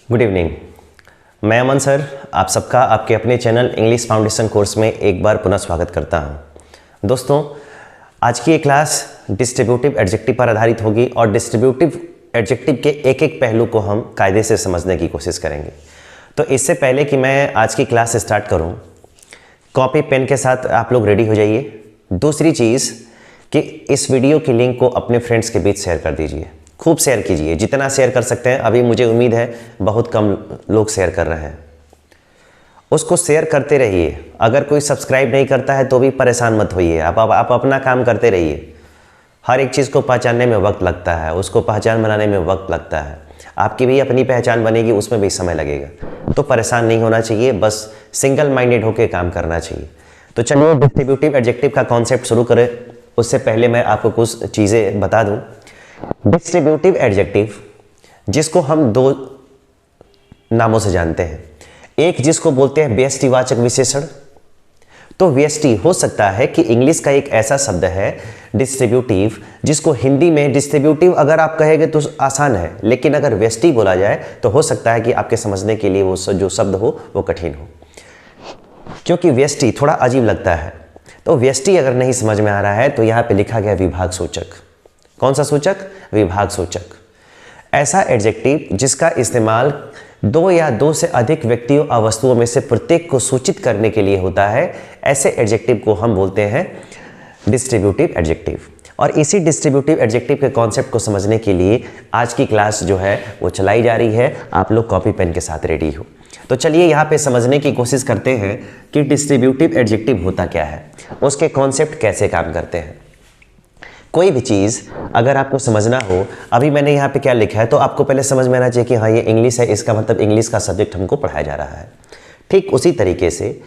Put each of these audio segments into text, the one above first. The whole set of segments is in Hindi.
Good evening. मैं अमन सर आप सबका आपके अपने चैनल इंग्लिश फाउंडेशन कोर्स में एक बार पुनः स्वागत करता हूं। दोस्तों, आज की ये क्लास डिस्ट्रीब्यूटिव एडजेक्टिव पर आधारित होगी और डिस्ट्रीब्यूटिव एडजेक्टिव के एक एक पहलू को हम कायदे से समझने की कोशिश करेंगे। तो इससे पहले कि मैं आज की क्लास स्टार्ट करूं, कॉपी पेन के साथ आप लोग रेडी हो जाइए। दूसरी चीज़ कि इस वीडियो की लिंक को अपने फ्रेंड्स के बीच शेयर कर दीजिए, खूब शेयर कीजिए, जितना शेयर कर सकते हैं। अभी मुझे उम्मीद है बहुत कम लोग शेयर कर रहे हैं, उसको शेयर करते रहिए। अगर कोई सब्सक्राइब नहीं करता है तो भी परेशान मत होइए, आप अपना काम करते रहिए। हर एक चीज़ को पहचानने में वक्त लगता है, उसको पहचान बनाने में वक्त लगता है। आपकी भी अपनी पहचान बनेगी, उसमें भी समय लगेगा। तो परेशान नहीं होना चाहिए, बस सिंगल माइंडेड होकर काम करना चाहिए। तो चलिए डिस्ट्रीब्यूटिव एडजेक्टिव का कॉन्सेप्ट शुरू करें। उससे पहले मैं आपको कुछ चीज़ें बता दूं। डिस्ट्रीब्यूटिव एडजेक्टिव जिसको हम दो नामों से जानते हैं, एक जिसको बोलते हैं व्यष्टिवाचक विशेषण। तो व्यष्टि हो सकता है कि इंग्लिश का एक ऐसा शब्द है डिस्ट्रीब्यूटिव, जिसको हिंदी में डिस्ट्रीब्यूटिव अगर आप कहेंगे तो आसान है, लेकिन अगर व्यष्टि बोला जाए तो हो सकता है कि आपके समझने के लिए वो जो शब्द हो वो कठिन हो, क्योंकि व्यष्टि थोड़ा अजीब लगता है। तो व्यष्टि अगर नहीं समझ में आ रहा है तो यहाँ पे लिखा गया विभाग सूचक। कौन सा सूचक? विभाग सूचक। ऐसा एडजेक्टिव जिसका इस्तेमाल दो या दो से अधिक व्यक्तियों और वस्तुओं में से प्रत्येक को सूचित करने के लिए होता है, ऐसे एडजेक्टिव को हम बोलते हैं डिस्ट्रीब्यूटिव एडजेक्टिव। और इसी डिस्ट्रीब्यूटिव एडजेक्टिव के कॉन्सेप्ट को समझने के लिए आज की क्लास जो है वो चलाई जा रही है। आप लोग कॉपी पेन के साथ रेडी हो। तो चलिए यहाँ पे समझने की कोशिश करते हैं कि डिस्ट्रीब्यूटिव एडजेक्टिव होता क्या है, उसके कॉन्सेप्ट कैसे काम करते हैं। कोई भी चीज़ अगर आपको समझना हो, अभी मैंने यहाँ पे क्या लिखा है तो आपको पहले समझ में आना चाहिए कि हाँ ये इंग्लिश है, इसका मतलब इंग्लिश का सब्जेक्ट हमको पढ़ाया जा रहा है। ठीक उसी तरीके से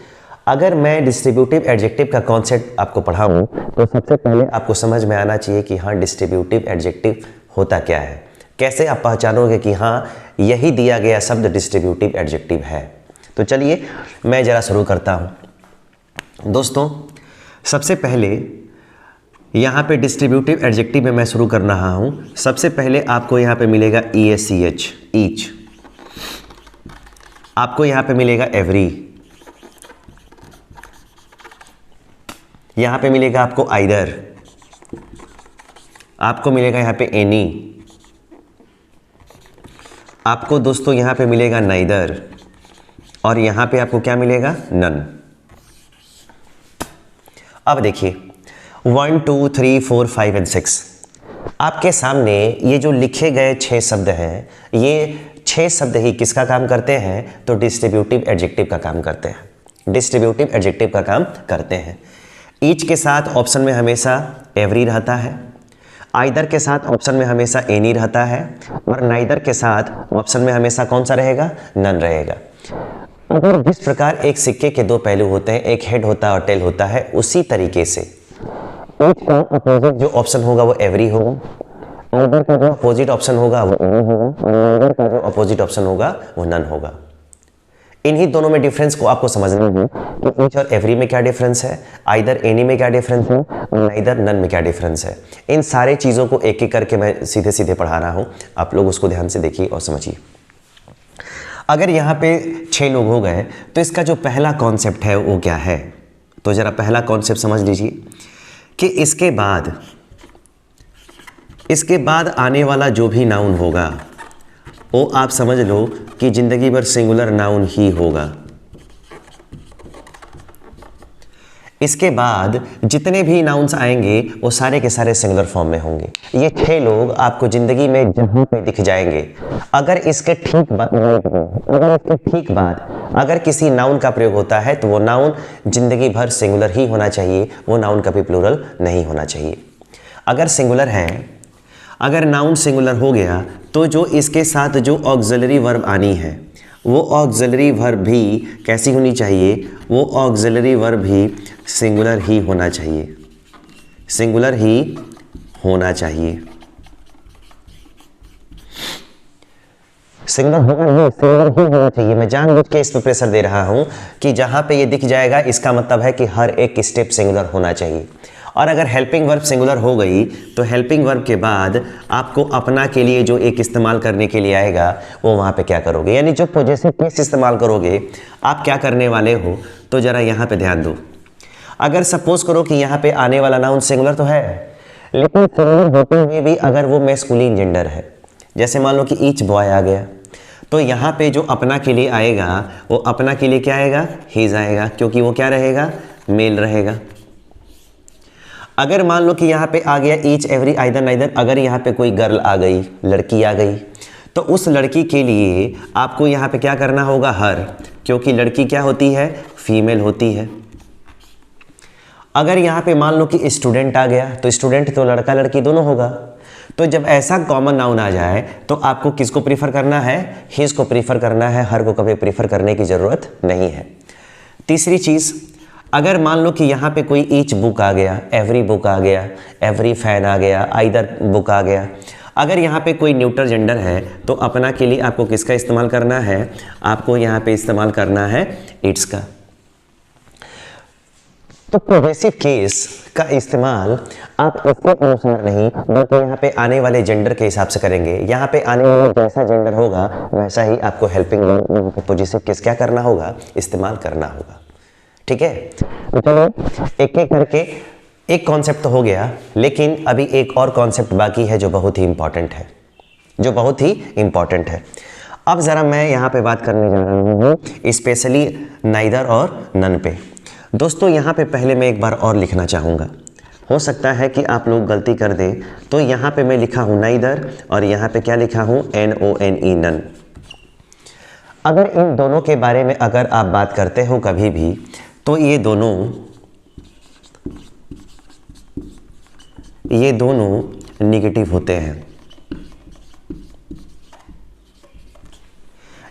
अगर मैं डिस्ट्रीब्यूटिव एडजेक्टिव का कॉन्सेप्ट आपको पढ़ाऊँ तो सबसे पहले आपको समझ में आना चाहिए कि हाँ डिस्ट्रीब्यूटिव एडजेक्टिव होता क्या है, कैसे आप पहचानोगे कि हाँ यही दिया गया शब्द डिस्ट्रीब्यूटिव एडजेक्टिव है। तो चलिए मैं ज़रा शुरू करता हूँ। दोस्तों, सबसे पहले यहाँ पे डिस्ट्रीब्यूटिव एडजेक्टिव में मैं शुरू कर रहा हूँ। सबसे पहले आपको यहाँ पे मिलेगा EACH, ईच। आपको यहाँ पे मिलेगा एवरी। यहाँ पे मिलेगा आपको आइदर। आपको मिलेगा यहाँ पे एनी। आपको दोस्तों यहाँ पे मिलेगा नाइदर। और यहाँ पे आपको क्या मिलेगा? नन। अब देखिए 1 2 3 4 5 एंड 6 आपके सामने ये जो लिखे गए 6 शब्द हैं, ये 6 शब्द ही किसका काम करते हैं? तो डिस्ट्रीब्यूटिव एडजेक्टिव का काम करते हैं। डिस्ट्रीब्यूटिव एडजेक्टिव का काम करते हैं। ईच के साथ ऑप्शन में हमेशा एवरी रहता है, आइदर के साथ ऑप्शन में हमेशा एनी रहता है, और नाइदर के साथ ऑप्शन में हमेशा कौन सा रहेगा? नन रहेगा। अगर जिस प्रकार एक सिक्के के दो पहलू होते हैं, एक हेड होता है और टेल होता है, उसी तरीके से ईच का अपोजिट जो ऑप्शन होगा वो एवरी होगा, आइदर का जो अपोजिट ऑप्शन होगा वो एनी होगा, और नाइदर का जो अपोजिट ऑप्शन होगा वो नन होगा। इन्हीं दोनों में डिफरेंस को आपको समझना है कि ईच और एवरी में क्या डिफरेंस है, आइदर एनी में क्या डिफरेंस है, और नाइदर नन में क्या डिफरेंस है। इन सारे चीज़ों को एक एक करके मैं सीधे सीधे पढ़ा रहा हूँ, आप लोग उसको ध्यान से देखिए और समझिए। अगर यहाँ पे 6 लोग हो गए तो इसका जो पहला कॉन्सेप्ट है वो क्या है? तो ज़रा पहला कॉन्सेप्ट समझ लीजिए कि इसके बाद आने वाला जो भी नाउन होगा वो आप समझ लो कि जिंदगी भर सिंगुलर नाउन ही होगा। इसके बाद जितने भी नाउन्स आएंगे वो सारे के सारे सिंगुलर फॉर्म में होंगे। ये 6 लोग आपको जिंदगी में जहाँ पे दिख जाएंगे। अगर इसके ठीक बाद अगर किसी नाउन का प्रयोग होता है तो वो नाउन जिंदगी भर सिंगुलर ही होना चाहिए, वो नाउन कभी प्लूरल नहीं होना चाहिए। अगर सिंगुलर है, अगर नाउन सिंगुलर हो गया तो जो इसके साथ जो ऑक्सिलरी वर्ब आनी है वो ऑक्सिलरी वर्ब भी कैसी होनी चाहिए? वो ऑक्सिलरी वर्ब भी सिंगुलर ही होना चाहिए, सिंगुलर ही होना चाहिए। सिंगुलर होगा नहीं, सिंगुलर ही होना चाहिए। मैं जानबूझ के इस पर प्रेशर दे रहा हूं कि जहां पे ये दिख जाएगा इसका मतलब है कि हर एक स्टेप सिंगुलर होना चाहिए। और अगर हेल्पिंग वर्ब सिंगुलर हो गई तो हेल्पिंग वर्ब के बाद आपको अपना के लिए जो एक इस्तेमाल करने के लिए आएगा वो वहाँ पे क्या करोगे, यानी जो पॉजेसिव केस इस्तेमाल करोगे आप क्या करने वाले हो, तो ज़रा यहाँ पे ध्यान दो। अगर सपोज करो कि यहाँ पे आने वाला नाउन सिंगुलर तो है, लेकिन सिंगुलर होते हुए भी अगर वो मैस्कुलिन जेंडर है, जैसे मान लो कि ईच बॉय आ गया, तो यहाँ पे जो अपना के लिए आएगा वो अपना के लिए क्या आएगा, हीज आएगा, क्योंकि वो क्या रहेगा, मेल रहेगा। अगर मान लो कि यहाँ पे आ गया ईच एवरी आइदर नाइदर, अगर यहाँ पे कोई गर्ल आ गई, लड़की आ गई, तो उस लड़की के लिए आपको यहाँ पे क्या करना होगा, हर, क्योंकि लड़की क्या होती है, फीमेल होती है। अगर यहाँ पे मान लो कि स्टूडेंट आ गया, तो स्टूडेंट तो लड़का लड़की दोनों होगा। तो जब ऐसा कॉमन नाउन आ जाए तो आपको किसको प्रीफर करना है, हिज को प्रीफर करना है, हर को कभी प्रीफर करने की ज़रूरत नहीं है। तीसरी चीज़, अगर मान लो कि यहाँ पे कोई ईच बुक आ गया, एवरी बुक आ गया, एवरी फैन आ गया, आइदर बुक आ गया, अगर यहाँ पे कोई न्यूट्रल जेंडर है तो अपना के लिए आपको किसका इस्तेमाल करना है, आपको यहाँ पे इस्तेमाल करना है इट्स का। तो पॉजेसिव केस का इस्तेमाल आप इसके अनुसार नहीं बल्कि यहाँ पे आने वाले जेंडर के हिसाब से करेंगे। यहाँ पे आने वाला जैसा जेंडर होगा वैसा ही आपको हेल्पिंग वर्ब पॉजेसिव केस क्या करना होगा, इस्तेमाल करना होगा। ठीक है, तो चलो एक एक करके, एक कॉन्सेप्ट तो हो गया, लेकिन अभी एक और कॉन्सेप्ट बाकी है जो बहुत ही इंपॉर्टेंट है, अब ज़रा मैं यहाँ पे बात करने जा रहा हूँ स्पेशली नाइदर और नन पे। दोस्तों यहाँ पे पहले मैं एक बार और लिखना चाहूँगा, हो सकता है कि आप लोग गलती कर दें, तो यहाँ पे मैं लिखा हूँ नाइदर और यहाँ पे क्या लिखा हूँ, NONE, नन। अगर इन दोनों के बारे में अगर आप बात करते हो कभी भी, तो ये दोनों निगेटिव होते हैं।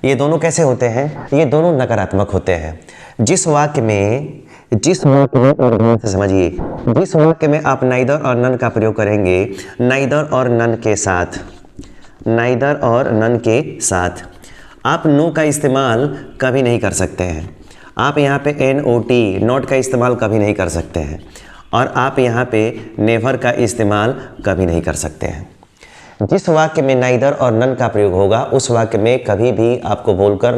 ये दोनों कैसे होते हैं, ये दोनों नकारात्मक होते हैं। जिस वाक्य में और ध्यान से समझिए, जिस वाक्य में आप नाइदर और नन का प्रयोग करेंगे, नाइदर और नन के साथ आप नो का इस्तेमाल कभी नहीं कर सकते हैं। आप यहाँ पे NOT, नॉट का इस्तेमाल कभी नहीं कर सकते हैं, और आप यहाँ पे नेवर का इस्तेमाल कभी नहीं कर सकते हैं। जिस वाक्य में नाइदर और नन का प्रयोग होगा उस वाक्य में कभी भी आपको बोलकर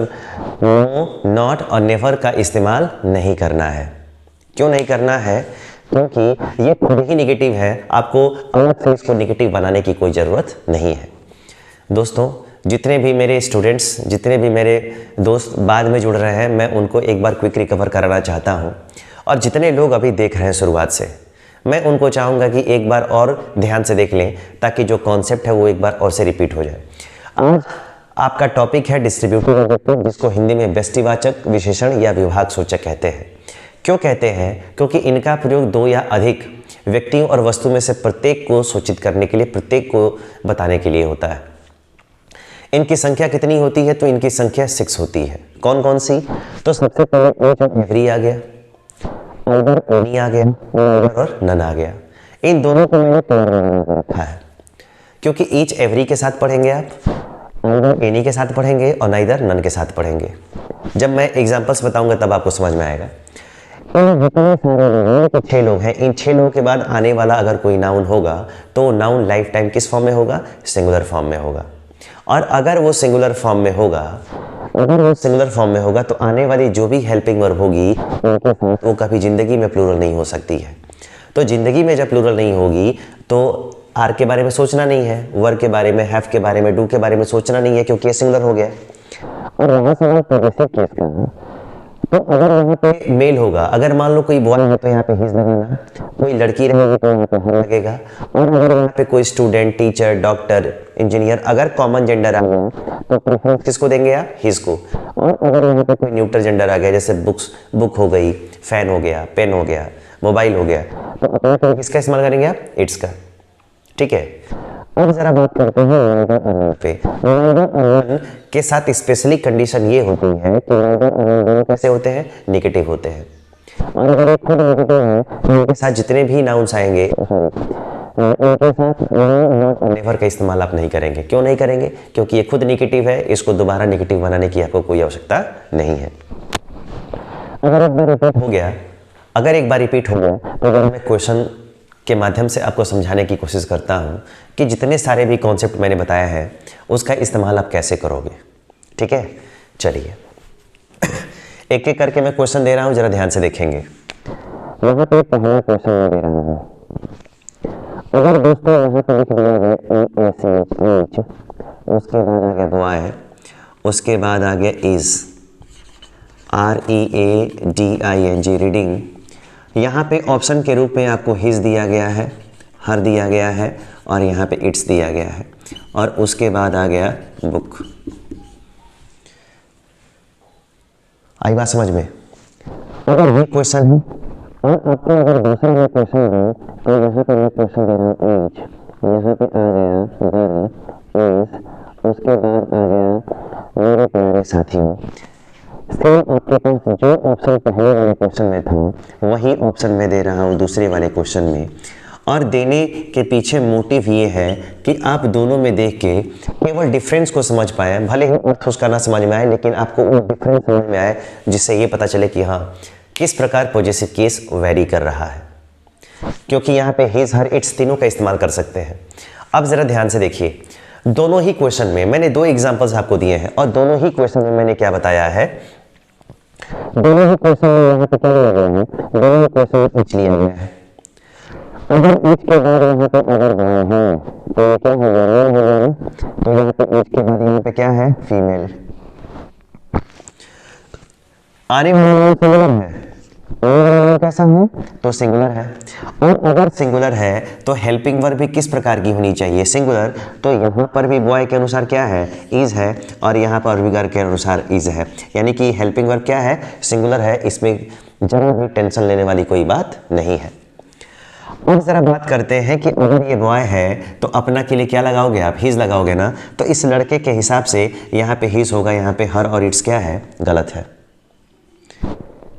नो, नॉट और नेवर का इस्तेमाल नहीं करना है। क्यों नहीं करना है, क्योंकि ये खुद ही निगेटिव है, आपको अलग से इसको निगेटिव बनाने की कोई ज़रूरत नहीं है। दोस्तों जितने भी मेरे स्टूडेंट्स, जितने भी मेरे दोस्त बाद में जुड़ रहे हैं, मैं उनको एक बार क्विक रिकवर कराना चाहता हूं, और जितने लोग अभी देख रहे हैं शुरुआत से, मैं उनको चाहूँगा कि एक बार और ध्यान से देख लें, ताकि जो कॉन्सेप्ट है वो एक बार और से रिपीट हो जाए। आज आपका टॉपिक है डिस्ट्रीब्यूटिव एडजेक्टिव, जिसको हिंदी में व्यष्टिवाचक, विशेषण या विभाग सूचक कहते हैं। क्यों कहते हैं, क्योंकि इनका प्रयोग दो या अधिक व्यक्तियों और वस्तु में से प्रत्येक को सूचित करने के लिए, प्रत्येक को बताने के लिए होता है। इनकी संख्या कितनी होती है, तो इनकी संख्या 6 होती है। कौन कौन सी, तो सबसे पहले ईच और एवरी आ गया, आइदर एनी आ गया, नाइदर और नन आ गया। इन दोनों को मैंने प्लुरल में रखा है, क्योंकि ईच एवरी के साथ पढ़ेंगे आप, आइदर एनी के साथ पढ़ेंगे और नाइदर नन के साथ पढ़ेंगे। जब मैं एग्जाम्पल्स बताऊंगा तब आपको समझ में आएगा। जितने सारे लोग, तो 6 लोग हैं, इन 6 लोगों के बाद आने वाला अगर कोई नाउन होगा तो नाउन लाइफ टाइम किस फॉर्म में होगा, सिंगुलर फॉर्म में होगा। और अगर वो सिंगुलर फॉर्म में होगा, तो आने वाली जो भी हेल्पिंग वर्ब होगी वो कभी ज़िंदगी में प्लूरल नहीं हो सकती है। तो ज़िंदगी में जब प्लूरल नहीं होगी तो आर के बारे में सोचना नहीं है, वर्ग के बारे में, हैव के बारे में, डू के बारे में सोचना नहीं है, क्योंकि ये सिंगुलर हो गया। और रहा सवाल पॉजेसिव केस का, तो अगर यहाँ पे मेल होगा, अगर मान लो कोई बॉय है तो यहाँ पे हिज लगाना, कोई लड़की रहेगी तो यहाँ पे हर लगेगा, और अगर यहाँ पे कोई स्टूडेंट, टीचर, डॉक्टर, इंजीनियर, अगर कॉमन जेंडर आ गया तो प्रेफरेंस किसको देंगे आप, हिज को। और अगर यहाँ पे कोई न्यूट्रल जेंडर आ गया, जैसे बुक हो गई, फैन हो गया, पेन हो गया, मोबाइल हो गया, तो अपना किसका इस्तेमाल करेंगे आप, इट्स का। ठीक है, अब जरा बात करते हैं नाइदर और नन पे। नाइदर और नन के साथ स्पेशली कंडीशन ये होती है कि नाइदर और नन दोनों कैसे होते हैं, नेगेटिव होते हैं। और अगर एक खुद नेगेटिव है तो इनके साथ जितने भी नाउन्स आएंगे, इनके साथ नॉट और नेवर का इस्तेमाल आप नहीं करेंगे। क्यों नहीं करेंगे, क्योंकि ये खुद नेगेटिव है, इसको दोबारा नेगेटिव बनाने की आपको कोई आवश्यकता नहीं है। अगर एक बार रिपीट हो गया, तो अगर मैं क्वेश्चन के माध्यम से आपको समझाने की कोशिश करता हूँ कि जितने सारे भी कॉन्सेप्ट मैंने बताया है उसका इस्तेमाल आप कैसे करोगे। ठीक है, चलिए एक एक करके मैं क्वेश्चन दे रहा हूँ, जरा ध्यान से देखेंगे। यहाँ पे पहला क्वेश्चन मैं दे रहा हूँ। अगर दोस्तों यहाँ पे लिख दिया गया EACH, उसके बाद आ गया बॉय, उसके बाद आ गया इज, READING रीडिंग। यहाँ पे ऑप्शन के रूप में आपको हिज दिया गया है, हर दिया गया है और यहाँ पे इट्स दिया गया है और उसके बाद आ गया बुक। आई बात समझ में? अगर ये क्वेश्चन है और आपको अगर दूसरा ये क्वेश्चन है तो यहाँ पे मैं क्वेश्चन दे रहा हूँ एज, यहाँ पे आ गया इज, उसके बाद आ गया मेरे प्यारे साथियों। सेम आपके पास जो ऑप्शन पहले वाले क्वेश्चन में था वही ऑप्शन में दे रहा हूँ दूसरे वाले क्वेश्चन में। और देने के पीछे मोटिव ये है कि आप दोनों में देख के केवल डिफरेंस को समझ पाए, भले ही अर्थ उसका ना समझ में आए लेकिन आपको वो डिफरेंस समझ में आए, जिससे ये पता चले कि हाँ किस प्रकार पॉजिटिव केस वेरी कर रहा है, क्योंकि यहाँ पे हिज, हर, इट्स तीनों का इस्तेमाल कर सकते हैं। अब ज़रा ध्यान से देखिए, दोनों ही क्वेश्चन में मैंने 2 एग्जाम्पल्स आपको दिए हैं और दोनों ही क्वेश्चन में मैंने क्या बताया है, दोनों ही क्वेश्चन में यहाँ पे क्या लिया गया है, दोनों ही क्वेश्चन में इच लिया गया है। अगर इच के बाद यहाँ पे अगर बॉय है तो ये क्या हो गया, मेल हो गया ना, तो यहाँ पे इच के बाद यहाँ पे क्या है, फीमेल। आने वाला सिंगुलर है, कैसा है तो सिंगुलर है। और अगर सिंगुलर है तो हेल्पिंग वर्ब भी किस प्रकार की होनी चाहिए, सिंगुलर। तो यहाँ पर भी बॉय के अनुसार क्या है, इज है और यहाँ पर विगर के अनुसार इज है, यानी कि हेल्पिंग वर्ब क्या है, सिंगुलर है। इसमें जरा भी टेंशन लेने वाली कोई बात नहीं है। अब जरा बात करते हैं कि अगर ये बॉय है तो अपना के लिए क्या लगाओगे आप, हिज लगाओगे ना। तो इस लड़के के हिसाब से यहाँ पे हिज होगा, यहाँ पे हर और इट्स क्या है, गलत है,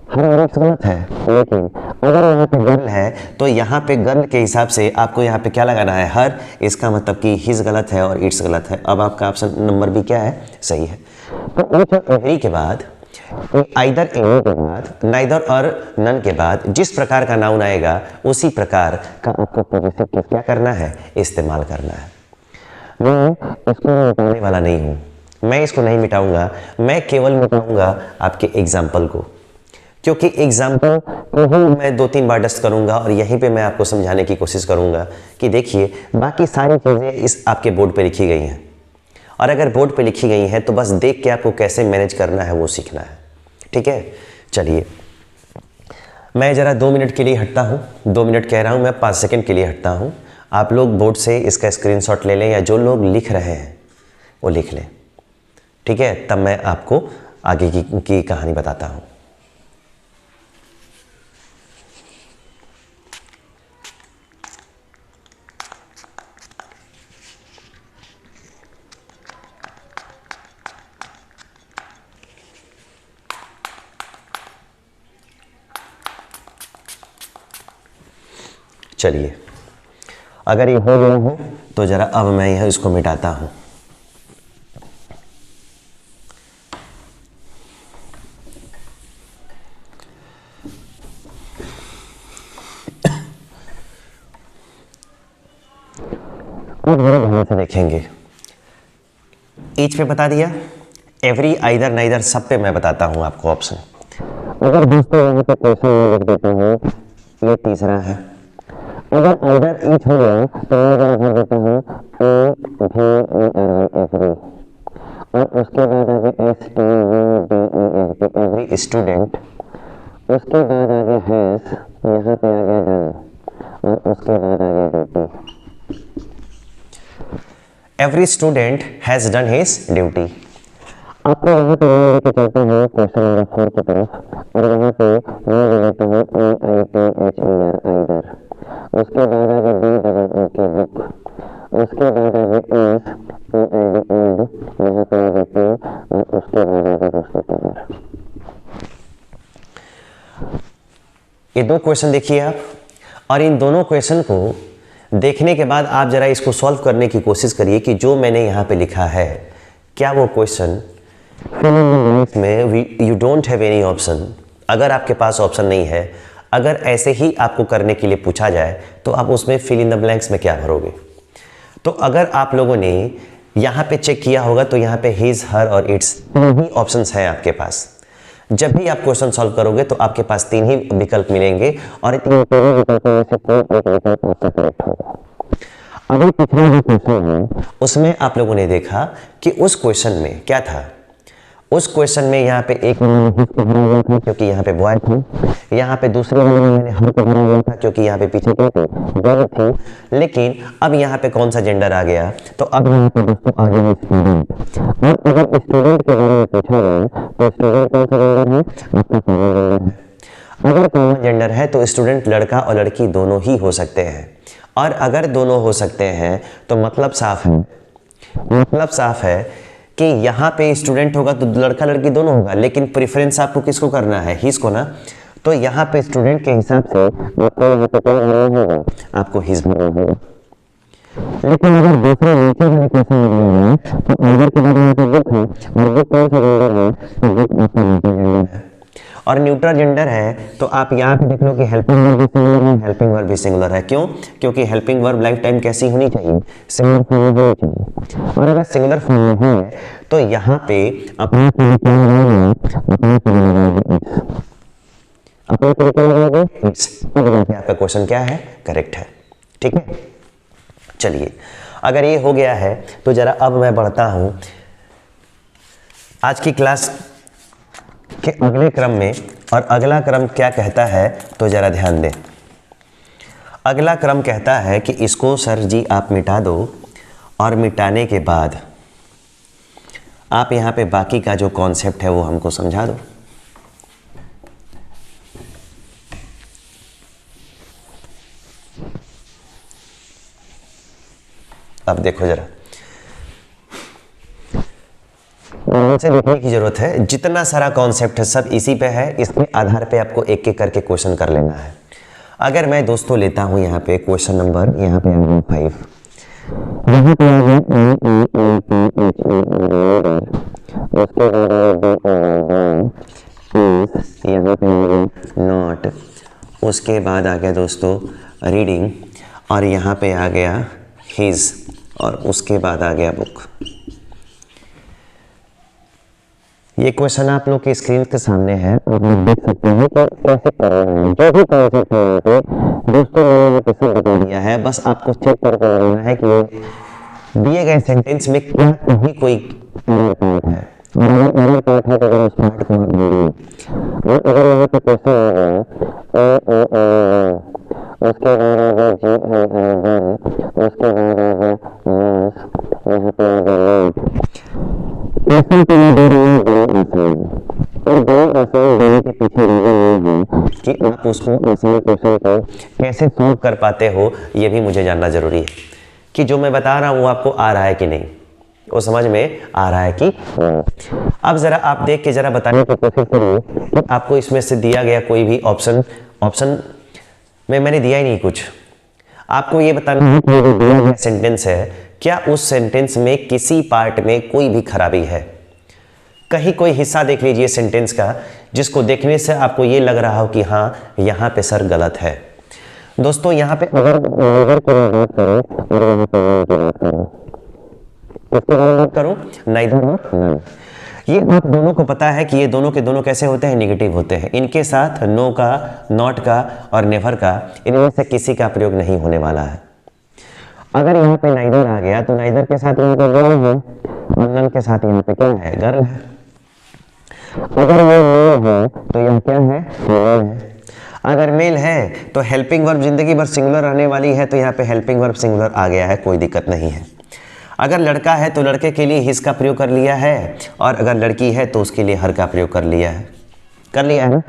हर और इट्स गलत है। लेकिन अगर यहाँ पे गर्ल है तो यहाँ पे गर्ल के हिसाब से आपको यहाँ पे क्या लगाना है, हर। इसका मतलब कि हिज गलत है और इट्स गलत है। अब आपका ऑप्शन नंबर भी क्या है, सही है। तो ईच और एवरी के बाद, आइदर एनी के बाद, नाइदर और नन के बाद जिस प्रकार का नाउन आएगा उसी प्रकार का आपको पॉजिटिव केस क्या करना है, इस्तेमाल करना है। मैं इसको मिटाने वाला नहीं हूँ, मैं इसको नहीं मिटाऊंगा, मैं केवल मिटाऊंगा आपके एग्जाम्पल को, क्योंकि एग्जाम्पल को ही मैं 2-3 बार डस्ट करूंगा और यहीं पे मैं आपको समझाने की कोशिश करूंगा कि देखिए बाकी सारी चीज़ें इस आपके बोर्ड पे लिखी गई हैं और अगर बोर्ड पे लिखी गई हैं तो बस देख के आपको कैसे मैनेज करना है वो सीखना है। ठीक है, चलिए मैं ज़रा 2 मिनट के लिए हटता हूँ, 2 मिनट कह रहा हूँ मैं, 5 सेकंड के लिए हटता हूँ। आप लोग बोर्ड से इसका स्क्रीनशॉट ले लें या जो लोग लिख रहे हैं वो लिख लें। ठीक है, तब मैं आपको आगे की कहानी बताता हूँ। चलिए, अगर ये हो गया है तो ज़रा अब मैं यह इसको मिटाता हूँ। और ज़रा ध्यान से देखेंगे, ईच पे बता दिया, एवरी, आइदर, नाइदर सब पे मैं बताता हूँ आपको ऑप्शन। अगर दोस्तों यहाँ पे क्वेश्चन में लिख देता हूँ, ये तीसरा है। अगर आइदर ईच हो गया तो मैं जरा भर देता हूँ एवरी, और उसके बाद आगे STUDENT, एवरी स्टूडेंट। उसके बाद आगे हैज, यहाँ पे आ गया डन, और उसके बाद आ गया duty. Every student has done his duty. आपको यहाँ पे मैं लेके चलता हूँ क्वेश्चन नंबर 4 की तरफ, और यहाँ पे मैं ले लेता हूँ EITHER, आइदर। उसके बाद आगे BEE के बुक, उसके बाद आगे इज, EID, यहाँ पे आगे टू, और उसके बाद आगे दोस्तों कवर। ये 2 क्वेश्चन देखिए आप, और इन दोनों क्वेश्चन को देखने के बाद आप जरा इसको सॉल्व करने की कोशिश करिए कि जो मैंने यहाँ पे लिखा है क्या वो क्वेश्चन में you don't have any option. अगर आपके पास ऑप्शन नहीं है, अगर ऐसे ही आपको करने के लिए पूछा जाए तो आप उसमें फिल इन द ब्लैंक्स में क्या भरोगे? तो अगर आप लोगों ने यहाँ पे चेक किया होगा तो यहाँ पे हिज, हर और इट्स तीन ही ऑप्शंस हैं आपके पास। जब भी आप क्वेश्चन सॉल्व करोगे तो आपके पास तीन ही विकल्प मिलेंगे और तीन विकल्पों में से कोई एक विकल्प आपका करेक्ट होगा। अगर पिछला जो क्वेश्चन है उसमें आप लोगों ने देखा कि उस क्वेश्चन में क्या था, उस क्वेश्चन में यहाँ पे एक मैंने हिज को भरा हुआ था क्योंकि यहाँ पे बॉय थी, यहाँ पे दूसरे वाले में मैंने हर को भरा हुआ था क्योंकि यहाँ पे पीछे क्या थे, गर्ल थी। लेकिन अब यहाँ पे कौन सा जेंडर आ गया? तो अब यहाँ पे दोस्तों आ गया स्टूडेंट। और अगर स्टूडेंट के बारे में पूछा जाए तो स्टूडेंट कौन सा जेंडर है? आपका कॉमन जेंडर है। अगर कॉमन जेंडर है तो स्टूडेंट लड़का और लड़की दोनों ही हो सकते हैं, और अगर दोनों हो सकते हैं तो मतलब साफ है कि यहाँ पे स्टूडेंट होगा तो लड़का लड़की दोनों होगा, लेकिन प्रेफरेंस आपको किसको करना है? हिज को ना। तो यहाँ पे स्टूडेंट के हिसाब से आपको यहाँ पे क्या भरना होगा? आपको हिज भरना होगा। लेकिन अगर दूसरे नीचे वाले क्वेश्चन में तो अगर के बाद यहाँ पे बुक है और बुक कौन सा जेंडर है? तो बुक आपका न्यूट्रल जेंडर है। और न्यूट्रल जेंडर है तो आप यहाँ पे देख लो कि हेल्पिंग वर्ब भी सिंगुलर है, हेल्पिंग वर्ब भी सिंगुलर है। क्यों? क्योंकि हेल्पिंग वर्ब लाइफ टाइम कैसी होनी चाहिए? सिंगुलर फॉर्म में होनी चाहिए। और अगर सिंगुलर फॉर्म में है तो यहाँ पे अपने के लिए क्या लगाएंगे? अपने के लिए लगाएंगे इट्स। आपका क्वेश्चन क्या है? करेक्ट है। ठीक है, चलिए अगर ये हो गया है तो जरा अब मैं बढ़ता हूं आज की क्लास के अगले क्रम में। और अगला क्रम क्या कहता है तो जरा ध्यान दें। अगला क्रम कहता है कि इसको सर जी आप मिटा दो और मिटाने के बाद आप यहाँ पे बाकी का जो कॉन्सेप्ट है वो हमको समझा दो। अब देखो जरा, से देखने की जरूरत है। जितना सारा कॉन्सेप्ट है सब इसी पे है, इसके आधार पे आपको एक एक करके क्वेश्चन कर लेना है। अगर मैं दोस्तों लेता हूं यहाँ पे क्वेश्चन नंबर, यहाँ पे आ गया 5, यहाँ पे आ गया उसके बाद यहाँ पे आ गया नॉट, उसके बाद आ गया दोस्तों रीडिंग, और यहाँ पे आ गया हिज, और उसके बाद आ गया बुक। ये क्वेश्चन आप लोग की स्क्रीन के सामने है और आप देख सकते हैं कि कैसे कर रहे हैं। जो भी कॉन्सेप्ट है यहाँ पे दोस्तों मैंने क्वेश्चन बता दिया है, बस आपको चेक करके लेना है कि दिए गए सेंटेंस में क्या कहीं कोई एरर पार्ट है, और अगर एरर पार्ट है तो अगर उस पार्ट को आप बोलिए। और अगर यहाँ पे क्वेश्चन आ गया उसके बाद आ गया उसके बाद आ गया यहाँ पे आ गया क्वेश्चन के लिए दे रही है बड़ा आसान, और बड़ा आसान देने के पीछे रीजन ये है कि आप उसको आसान क्वेश्चन को कैसे सॉल्व कर पाते हो, ये भी मुझे जानना जरूरी है कि जो मैं बता रहा हूँ वो आपको आ रहा है कि नहीं, वो समझ में आ रहा है कि नहीं। अब जरा आप देख के जरा बताने की कोशिश करिए कि आपको इसमें से दिया गया कोई भी ऑप्शन में मैंने दिया ही नहीं कुछ, आपको ये बताना है कि जो दिया गया सेंटेंस है क्या उस सेंटेंस में किसी पार्ट में कोई भी खराबी है। कहीं कोई हिस्सा देख लीजिए सेंटेंस का जिसको देखने से आपको ये लग रहा हो कि हाँ यहाँ पे सर गलत है। दोस्तों यहाँ पे अगर बात करो और यहाँ पे बात करो, किसके बारे में बात करूँ? नाइदर और नन। ये आप दोनों को पता है कि ये दोनों के दोनों कैसे होते हैं? निगेटिव होते हैं। इनके साथ नो का, नॉट का और नेवर का, इनमें से किसी का प्रयोग नहीं होने वाला है। अगर यहाँ पे नाइदर आ गया तो नाइदर के साथ यहाँ पे बॉय है और नन के साथ यहाँ पे क्या है? गर्ल है। अगर ये मेल है तो यहाँ क्या है? फीमेल है। अगर मेल है तो हेल्पिंग वर्ब जिंदगी भर सिंगुलर रहने वाली है, तो यहाँ पे हेल्पिंग वर्ब सिंगुलर आ गया है, कोई दिक्कत नहीं है। अगर लड़का है तो लड़के के लिए हिज का प्रयोग कर लिया है, और अगर लड़की है तो उसके लिए हर का प्रयोग कर लिया है ना।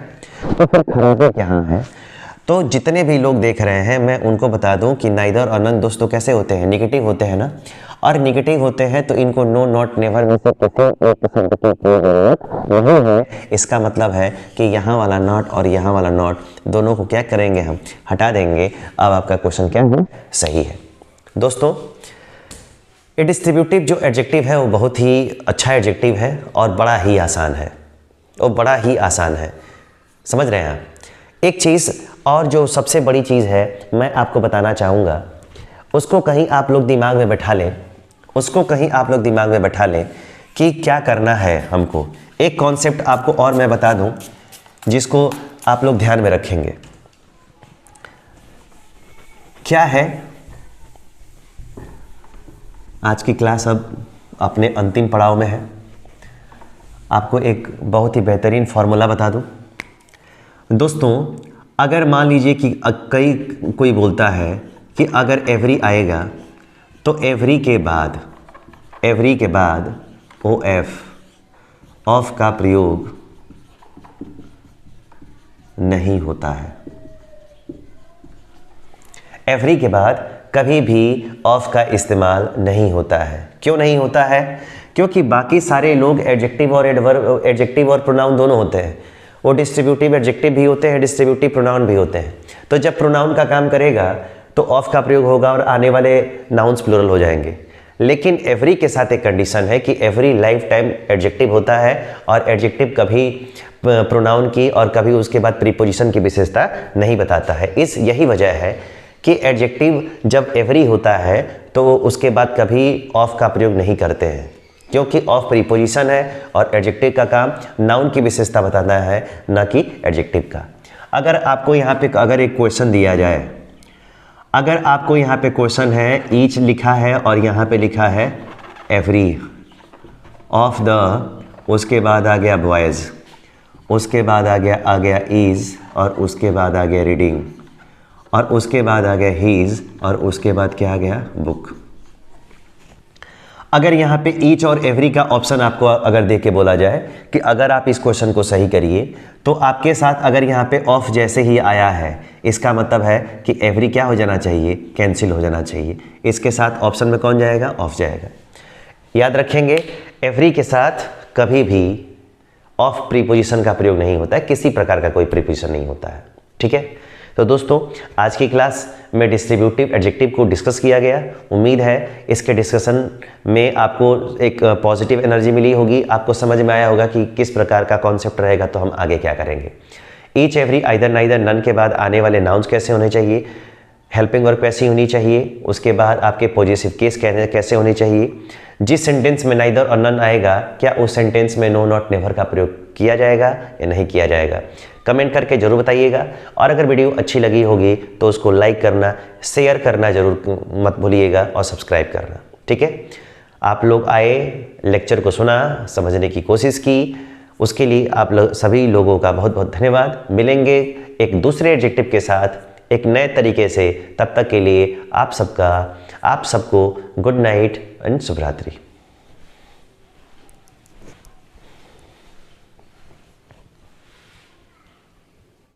तो फिर खराबी कहाँ है? तो जितने भी लोग देख रहे हैं मैं उनको बता दूं कि नाइदर और नन दोस्तों कैसे होते हैं? निगेटिव होते हैं ना। और निगेटिव होते हैं तो इनको नो, नॉट, नेवर में से किसी एक शब्द की कोई जरूरत नहीं है। इसका मतलब है कि यहाँ वाला नॉट और यहाँ वाला नॉट दोनों को क्या करेंगे? हम हटा देंगे। अब आपका क्वेश्चन क्या है? सही है। दोस्तों ये डिस्ट्रीब्यूटिव जो एडजेक्टिव है वो बहुत ही अच्छा एडजेक्टिव है और बड़ा ही आसान है, वो बड़ा ही आसान है। समझ रहे हैं आप? एक चीज़ और जो सबसे बड़ी चीज़ है मैं आपको बताना चाहूँगा, उसको कहीं आप लोग दिमाग में बैठा लें, उसको कहीं आप लोग दिमाग में बैठा लें कि क्या करना है हमको। एक कॉन्सेप्ट आपको और मैं बता दूं जिसको आप लोग ध्यान में रखेंगे। क्या है, आज की क्लास अब अपने अंतिम पड़ाव में है। आपको एक बहुत ही बेहतरीन फार्मूला बता दूं दोस्तों। अगर मान लीजिए कि कोई बोलता है कि अगर एवरी आएगा तो एवरी के बाद ओ एफ ऑफ का प्रयोग नहीं होता है। एवरी के बाद कभी भी ऑफ का इस्तेमाल नहीं होता है। क्यों नहीं होता है? क्योंकि बाकी सारे लोग एडजेक्टिव और प्रोनाउन दोनों होते हैं। वो डिस्ट्रीब्यूटिव एडजेक्टिव भी होते हैं, डिस्ट्रीब्यूटिव प्रोनाउन भी होते हैं। तो जब प्रोनाउन का काम करेगा तो ऑफ का प्रयोग होगा और आने वाले नाउन्स प्लूरल हो जाएंगे। लेकिन एवरी के साथ एक कंडीशन है कि एवरी लाइफ टाइम एडजेक्टिव होता है और एडजेक्टिव कभी प्रोनाउन की और कभी उसके बाद प्रीपोजिशन की विशेषता नहीं बताता है। यही वजह है कि एडजेक्टिव जब एवरी होता है तो उसके बाद कभी ऑफ का प्रयोग नहीं करते हैं, क्योंकि ऑफ प्रीपोजिशन है और एडजेक्टिव का काम नाउन की विशेषता बताना है, ना कि एडजेक्टिव का। अगर आपको यहाँ पे अगर एक क्वेश्चन दिया जाए, अगर आपको यहाँ पे क्वेश्चन है, ईच लिखा है और यहाँ पे लिखा है एवरी ऑफ द, उसके बाद आ गया बॉयज़, उसके बाद आ गया इज़ और उसके बाद आ गया रीडिंग और उसके बाद आ गया हीज़ और उसके बाद क्या आ गया बुक। अगर यहाँ पे ईच और एवरी का ऑप्शन आपको अगर दे के बोला जाए कि अगर आप इस क्वेश्चन को सही करिए तो आपके साथ अगर यहाँ पे ऑफ जैसे ही आया है, इसका मतलब है कि एवरी क्या हो जाना चाहिए, कैंसिल हो जाना चाहिए। इसके साथ ऑप्शन में कौन जाएगा, ऑफ जाएगा। याद रखेंगे, एवरी के साथ कभी भी ऑफ प्रीपोजिशन का प्रयोग नहीं होता है, किसी प्रकार का कोई प्रीपोजिशन नहीं होता है। ठीक है, तो दोस्तों आज की क्लास में डिस्ट्रीब्यूटिव एडजेक्टिव को डिस्कस किया गया। उम्मीद है इसके डिस्कशन में आपको एक पॉजिटिव एनर्जी मिली होगी, आपको समझ में आया होगा कि किस प्रकार का कॉन्सेप्ट रहेगा तो हम आगे क्या करेंगे। Each every either neither none के बाद आने वाले नाउन्स कैसे होने चाहिए, हेल्पिंग वर्ब कैसी होनी चाहिए, उसके बाद आपके पॉजिटिव केस कैसे होने चाहिए। जिस सेंटेंस में नाइदर और नन आएगा क्या उस सेंटेंस में नो नॉट नेवर का प्रयोग किया जाएगा या नहीं किया जाएगा, कमेंट करके जरूर बताइएगा। और अगर वीडियो अच्छी लगी होगी तो उसको लाइक करना, शेयर करना जरूर मत भूलिएगा और सब्सक्राइब करना। ठीक है, आप लोग आए, लेक्चर को सुना, समझने की कोशिश की, उसके लिए आप सभी लोगों का बहुत बहुत धन्यवाद। मिलेंगे एक दूसरे एडजेक्टिव के साथ एक नए तरीके से, तब तक के लिए आप सबको गुड नाइट एंड शुभ रात्रि।